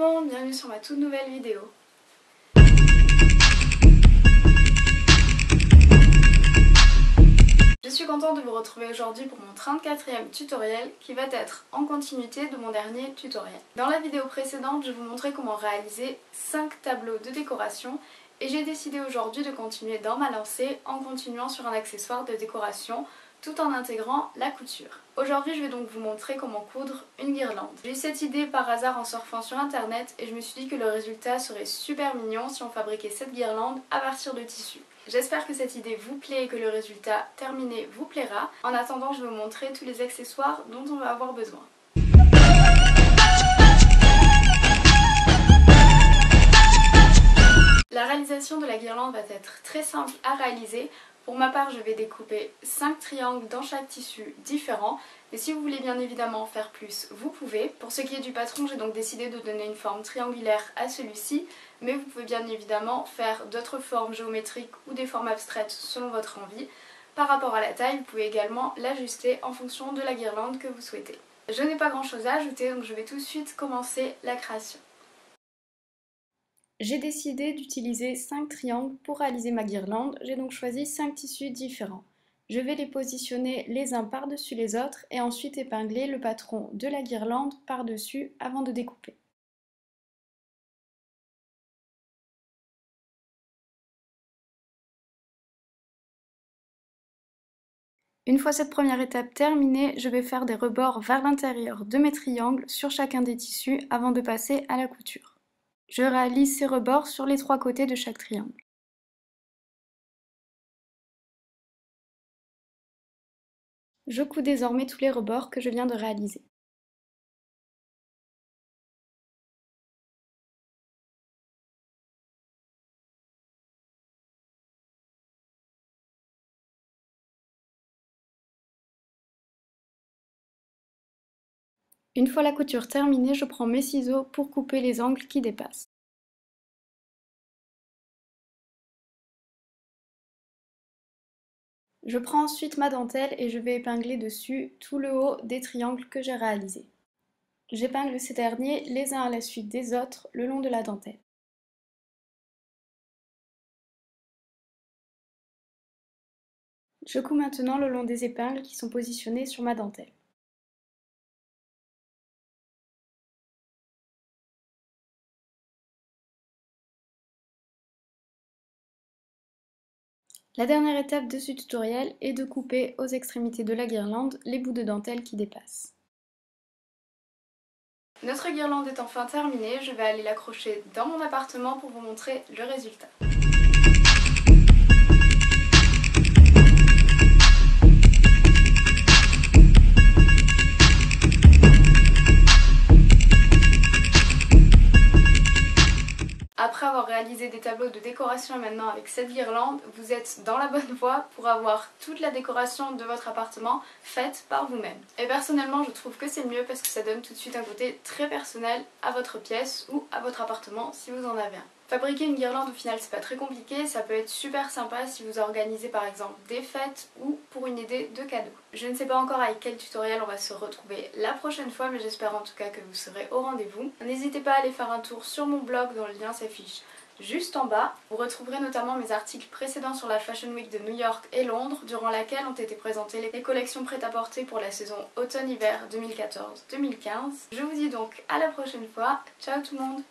monde, bienvenue sur ma toute nouvelle vidéo. Je suis contente de vous retrouver aujourd'hui pour mon 34e tutoriel qui va être en continuité de mon dernier tutoriel. Dans la vidéo précédente, je vous montrais comment réaliser 5 tableaux de décoration et j'ai décidé aujourd'hui de continuer dans ma lancée en continuant sur un accessoire de décoration tout en intégrant la couture. Aujourd'hui, je vais donc vous montrer comment coudre une guirlande. J'ai eu cette idée par hasard en surfant sur internet et je me suis dit que le résultat serait super mignon si on fabriquait cette guirlande à partir de tissu. J'espère que cette idée vous plaît et que le résultat terminé vous plaira. En attendant, je vais vous montrer tous les accessoires dont on va avoir besoin. La réalisation de la guirlande va être très simple à réaliser. Pour ma part, je vais découper 5 triangles dans chaque tissu différent. Mais si vous voulez bien évidemment faire plus, vous pouvez. Pour ce qui est du patron, j'ai donc décidé de donner une forme triangulaire à celui-ci. Mais vous pouvez bien évidemment faire d'autres formes géométriques ou des formes abstraites selon votre envie. Par rapport à la taille, vous pouvez également l'ajuster en fonction de la guirlande que vous souhaitez. Je n'ai pas grand chose à ajouter, donc je vais tout de suite commencer la création. J'ai décidé d'utiliser 5 triangles pour réaliser ma guirlande, j'ai donc choisi 5 tissus différents. Je vais les positionner les uns par-dessus les autres et ensuite épingler le patron de la guirlande par-dessus avant de découper. Une fois cette première étape terminée, je vais faire des rebords vers l'intérieur de mes triangles sur chacun des tissus avant de passer à la couture. Je réalise ces rebords sur les 3 côtés de chaque triangle. Je couds désormais tous les rebords que je viens de réaliser. Une fois la couture terminée, je prends mes ciseaux pour couper les angles qui dépassent. Je prends ensuite ma dentelle et je vais épingler dessus tout le haut des triangles que j'ai réalisés. J'épingle ces derniers les uns à la suite des autres le long de la dentelle. Je couds maintenant le long des épingles qui sont positionnées sur ma dentelle. La dernière étape de ce tutoriel est de couper aux extrémités de la guirlande les bouts de dentelle qui dépassent. Notre guirlande est enfin terminée, je vais aller l'accrocher dans mon appartement pour vous montrer le résultat. Après avoir réalisé des tableaux de décoration maintenant avec cette guirlande, vous êtes dans la bonne voie pour avoir toute la décoration de votre appartement faite par vous-même. Et personnellement, je trouve que c'est mieux parce que ça donne tout de suite un côté très personnel à votre pièce ou à votre appartement si vous en avez un. Fabriquer une guirlande au final c'est pas très compliqué, ça peut être super sympa si vous organisez par exemple des fêtes ou pour une idée de cadeau. Je ne sais pas encore avec quel tutoriel on va se retrouver la prochaine fois mais j'espère en tout cas que vous serez au rendez-vous. N'hésitez pas à aller faire un tour sur mon blog dont le lien s'affiche juste en bas. Vous retrouverez notamment mes articles précédents sur la Fashion Week de New York et Londres durant laquelle ont été présentées les collections prêt-à-porter pour la saison automne-hiver 2014-2015. Je vous dis donc à la prochaine fois, ciao tout le monde!